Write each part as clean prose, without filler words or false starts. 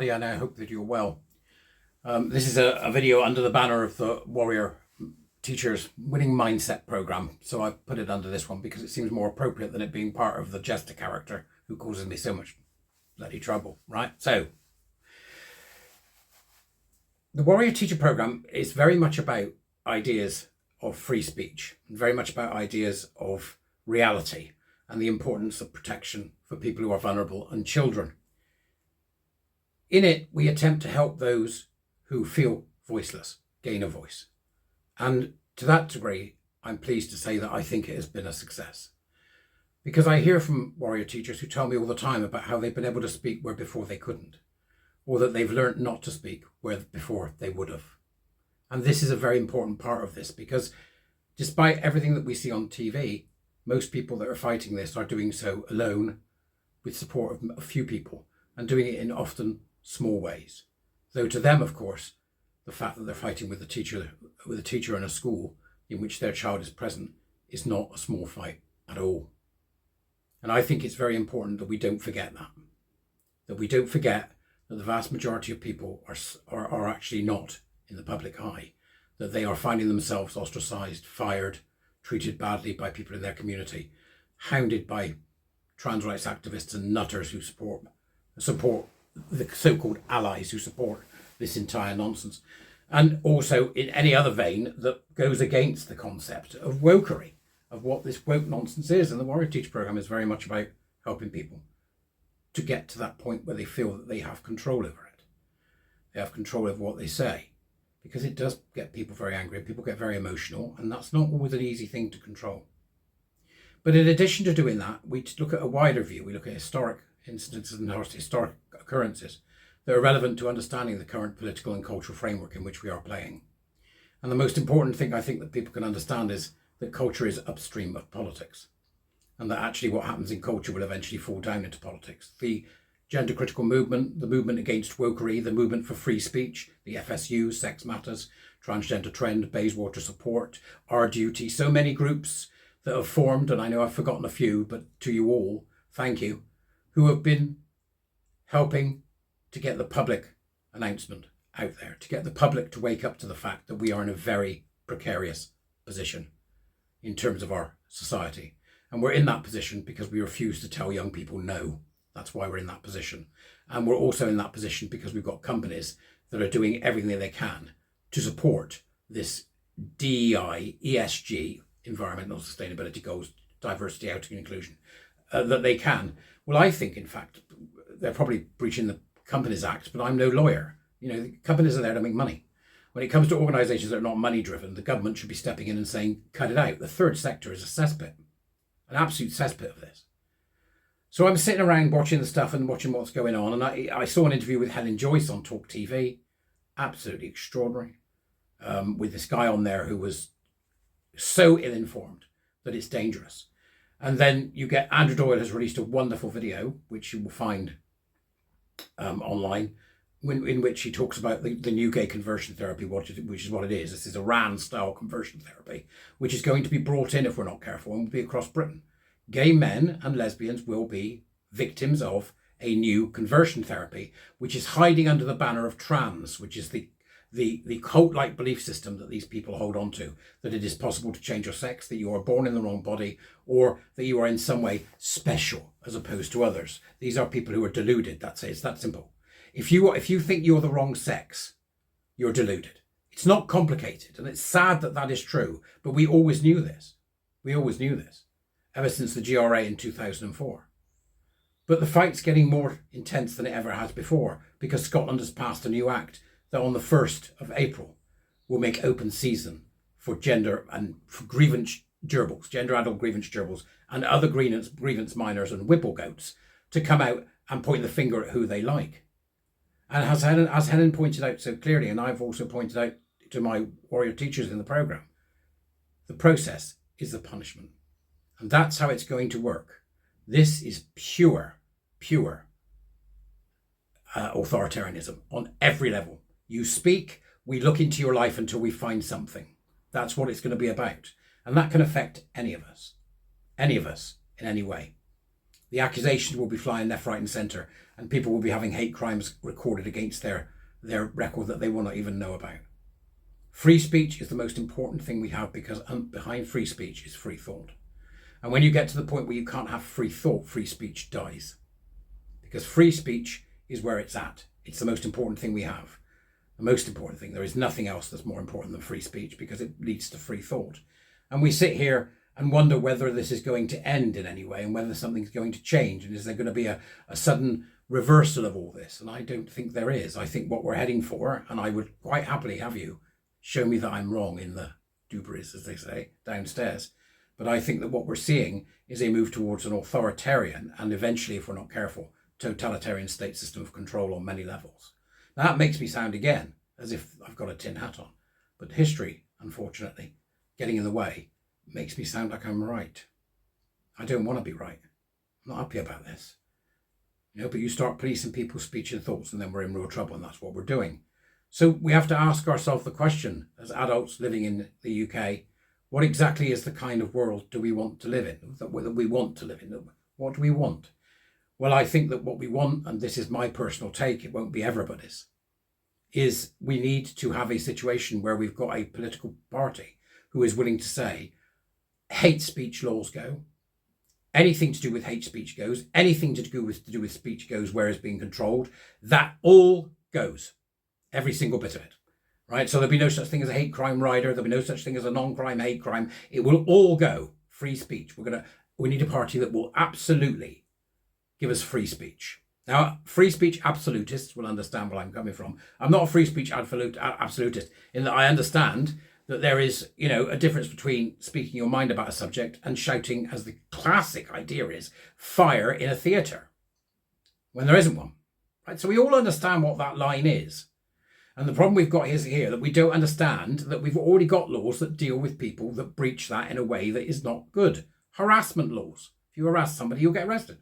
everybody, and I hope that you're well. This is a video under the banner of the Warrior Teachers Winning Mindset Program, so I put it under this one because it seems more appropriate than it being part of the Jester character who causes me so much bloody trouble, right? So, the Warrior Teacher Program is very much about ideas of free speech, very much about ideas of reality and the importance of protection for people who are vulnerable and children. In it, we attempt to help those who feel voiceless gain a voice. And to that degree, I'm pleased to say that I think it has been a success. Because I hear from warrior teachers who tell me all the time about how they've been able to speak where before they couldn't, or that they've learned not to speak where before they would have. And this is a very important part of this, because despite everything that we see on TV, most people that are fighting this are doing so alone, with support of a few people, and doing it in often small ways. Though to them, of course, the fact that they're fighting with a teacher in a school in which their child is present is not a small fight at all. And I think it's very important that we don't forget that we don't forget that the vast majority of people are actually not in the public eye, that they are finding themselves ostracized, fired, treated badly by people in their community, hounded by trans rights activists and nutters who support the so-called allies who support this entire nonsense. And also in any other vein that goes against the concept of wokery, of what this woke nonsense is. And the Warrior Teacher Program is very much about helping people to get to that point where they feel that they have control over it. They have control over what they say, because it does get people very angry. People get very emotional, and that's not always an easy thing to control. But in addition to doing that, we look at a wider view. We look at historic incidences and historic occurrences that are relevant to understanding the current political and cultural framework in which we are playing. And the most important thing I think that people can understand is that culture is upstream of politics, and that actually what happens in culture will eventually fall down into politics. The gender critical movement, the movement against wokery, the movement for free speech, the FSU, Sex Matters, Transgender Trend, Bayswater Support, Our Duty, so many groups that have formed, and I know I've forgotten a few, but to you all, thank you, who have been helping to get the public announcement out there, to get the public to wake up to the fact that we are in a very precarious position in terms of our society. And we're in that position because we refuse to tell young people no. That's why we're in that position. And we're also in that position because we've got companies that are doing everything they can to support this DEI, ESG, environmental sustainability goals, diversity, equity and inclusion, that they can. Well, I think, in fact, they're probably breaching the Companies Act, but I'm no lawyer. You know, the companies are there to make money. When it comes to organisations that are not money driven, the government should be stepping in and saying, cut it out. The third sector is a cesspit, an absolute cesspit of this. So I'm sitting around watching the stuff and watching what's going on. And I saw an interview with Helen Joyce on Talk TV, absolutely extraordinary, with this guy on there who was so ill-informed that it's dangerous. And then you get Andrew Doyle has released a wonderful video, which you will find online, in which he talks about the new gay conversion therapy, which is what it is. This is Iran-style conversion therapy, which is going to be brought in, if we're not careful, and will be across Britain. Gay men and lesbians will be victims of a new conversion therapy, which is hiding under the banner of trans, which is the cult-like belief system that these people hold on to, that it is possible to change your sex, that you are born in the wrong body, or that you are in some way special as opposed to others. These are people who are deluded. That's it. It's that simple. If you think you're the wrong sex, you're deluded. It's not complicated, and it's sad that that is true, but we always knew this. We always knew this, ever since the GRA in 2004. But the fight's getting more intense than it ever has before, because Scotland has passed a new act that on the 1st of April will make open season for gender and for grievance gerbils, gender adult grievance gerbils, and other grievance minors and whipple goats to come out and point the finger at who they like. And as Helen pointed out so clearly, and I've also pointed out to my warrior teachers in the program, the process is the punishment. And that's how it's going to work. This is pure authoritarianism on every level. You speak, we look into your life until we find something. That's what it's going to be about. And that can affect any of us in any way. The accusations will be flying left, right and centre, and people will be having hate crimes recorded against their record that they will not even know about. Free speech is the most important thing we have, because behind free speech is free thought. And when you get to the point where you can't have free thought, free speech dies. Because free speech is where it's at. It's the most important thing we have. The most important thing. There is nothing else that's more important than free speech, because it leads to free thought. And we sit here and wonder whether this is going to end in any way, and whether something's going to change, and is there going to be a sudden reversal of all this? And I don't think there is. I think what we're heading for, and I would quite happily have you show me that I'm wrong in the dubris, as they say, downstairs. But I think that what we're seeing is a move towards an authoritarian, and eventually, if we're not careful, totalitarian state system of control on many levels. Now, that makes me sound again as if I've got a tin hat on. But history, unfortunately, getting in the way, makes me sound like I'm right. I don't want to be right. I'm not happy about this. But you start policing people's speech and thoughts, and then we're in real trouble, and that's what we're doing. So we have to ask ourselves the question, as adults living in the UK, what exactly is the kind of world do we want to live in? That we want to live in? What do we want? Well, I think that what we want, and this is my personal take, it won't be everybody's, is we need to have a situation where we've got a political party who is willing to say, hate speech laws go, anything to do with hate speech goes, anything to do with speech goes where it's being controlled, that all goes, every single bit of it, right? So there'll be no such thing as a hate crime rider, there'll be no such thing as a non-crime hate crime, it will all go, free speech. We need a party that will absolutely give us free speech. Now, free speech absolutists will understand where I'm coming from. I'm not a free speech absolutist, in that I understand that there is, a difference between speaking your mind about a subject and shouting, as the classic idea is, fire in a theatre, when there isn't one. Right? So we all understand what that line is. And the problem we've got is here that we don't understand that we've already got laws that deal with people that breach that in a way that is not good. Harassment laws. If you harass somebody, you'll get arrested.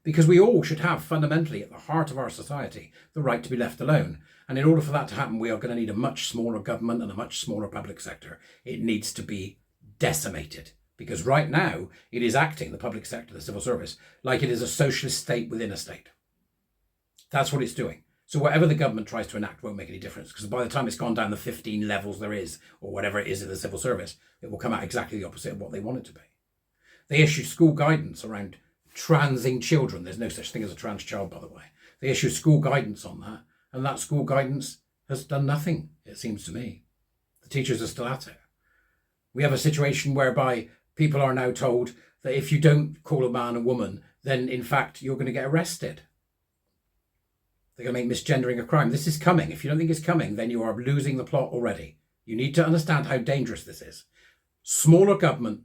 Because we all should have, fundamentally, at the heart of our society, the right to be left alone. And in order for that to happen, we are going to need a much smaller government and a much smaller public sector. It needs to be decimated. Because right now, it is acting, the public sector, the civil service, like it is a socialist state within a state. That's what it's doing. So whatever the government tries to enact won't make any difference, because by the time it's gone down the 15 levels there is, or whatever it is in the civil service, it will come out exactly the opposite of what they want it to be. They issue school guidance around transing children. There's no such thing as a trans child, by the way. They issue school guidance on that, and that school guidance has done nothing, it seems to me. The teachers are still at it. We have a situation whereby people are now told that if you don't call a man a woman, then in fact you're going to get arrested. They're going to make misgendering a crime. This is coming. If you don't think it's coming, then you are losing the plot already. You need to understand how dangerous this is. Smaller government.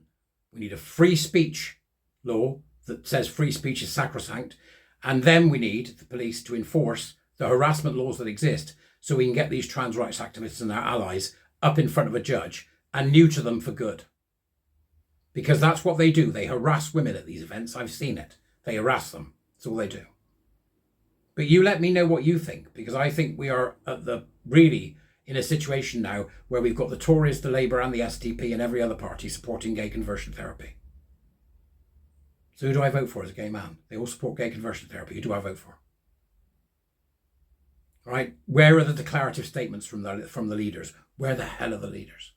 We need a free speech law that says free speech is sacrosanct. And then we need the police to enforce the harassment laws that exist so we can get these trans rights activists and their allies up in front of a judge and neuter them for good. Because that's what they do. They harass women at these events. I've seen it. They harass them. That's all they do. But you let me know what you think, because I think we are really in a situation now where we've got the Tories, the Labour and the SDP and every other party supporting gay conversion therapy. So who do I vote for as a gay man? They all support gay conversion therapy. Who do I vote for? Right? Where are the declarative statements from the leaders? Where the hell are the leaders?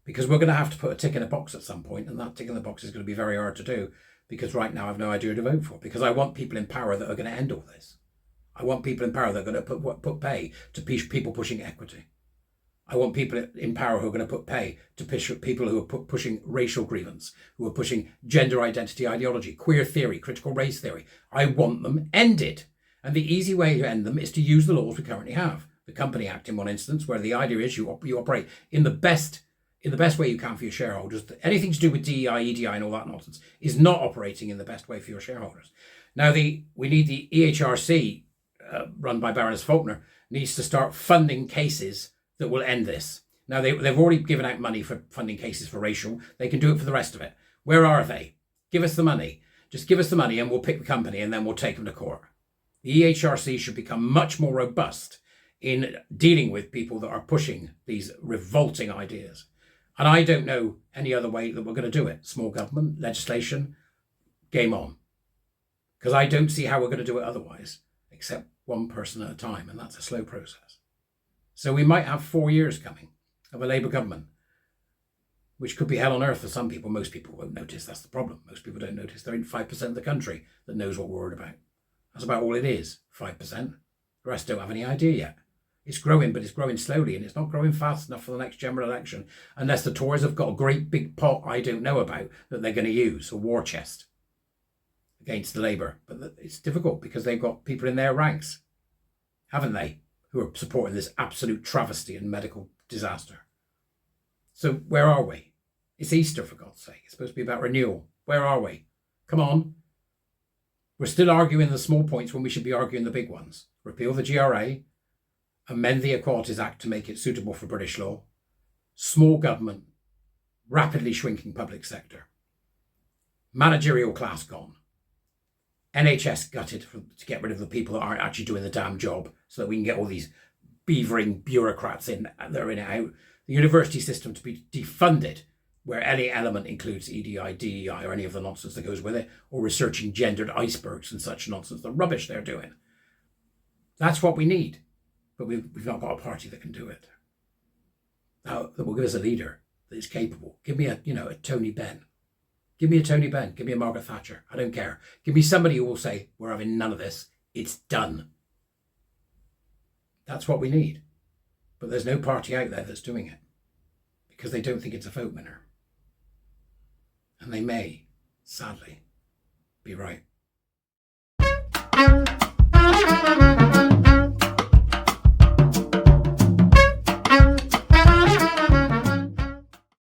Because we're going to have to put a tick in a box at some point, and that tick in the box is going to be very hard to do, because right now I have no idea who to vote for, because I want people in power that are going to end all this. I want people in power that are going to put pay to people pushing equity. I want people in power who are going to put pay to people who are pushing racial grievance, who are pushing gender identity ideology, queer theory, critical race theory. I want them ended. And the easy way to end them is to use the laws we currently have. The Company Act, in one instance, where the idea is you operate in the best way you can for your shareholders. Anything to do with DEI, EDI and all that nonsense is not operating in the best way for your shareholders. Now, we need the EHRC, run by Baroness Faulkner, needs to start funding cases that will end this. Now, they've already given out money for funding cases for racial. They can do it for the rest of it. Where are they? Give us the money. Just give us the money and we'll pick the company and then we'll take them to court. The EHRC should become much more robust in dealing with people that are pushing these revolting ideas. And I don't know any other way that we're going to do it. Small government, legislation, game on. Because I don't see how we're going to do it otherwise, except one person at a time, and that's a slow process. So we might have 4 years coming of a Labour government, which could be hell on earth for some people. Most people won't notice. That's the problem. Most people don't notice. There ain't 5% of the country that knows what we're worried about. That's about all it is, 5%. The rest don't have any idea yet. It's growing, but it's growing slowly, and it's not growing fast enough for the next general election, unless the Tories have got a great big pot I don't know about that they're going to use, a war chest against the Labour. But it's difficult because they've got people in their ranks, haven't they, who are supporting this absolute travesty and medical disaster. So where are we? It's Easter, for God's sake. It's supposed to be about renewal. Where are we? Come on. We're still arguing the small points when we should be arguing the big ones. Repeal the GRA, amend the Equalities Act to make it suitable for British law, small government, rapidly shrinking public sector, managerial class gone, NHS gutted to get rid of the people that aren't actually doing the damn job so that we can get all these beavering bureaucrats in that are in and out, the university system to be defunded, where any element includes EDI, DEI, or any of the nonsense that goes with it, or researching gendered icebergs and such nonsense, the rubbish they're doing. That's what we need. But we've not got a party that can do it. Now, that will give us a leader that is capable. Give me a Tony Benn. Give me a Tony Benn. Give me a Margaret Thatcher. I don't care. Give me somebody who will say, we're having none of this. It's done. That's what we need. But there's no party out there that's doing it because they don't think it's a vote winner. And they may, sadly, be right.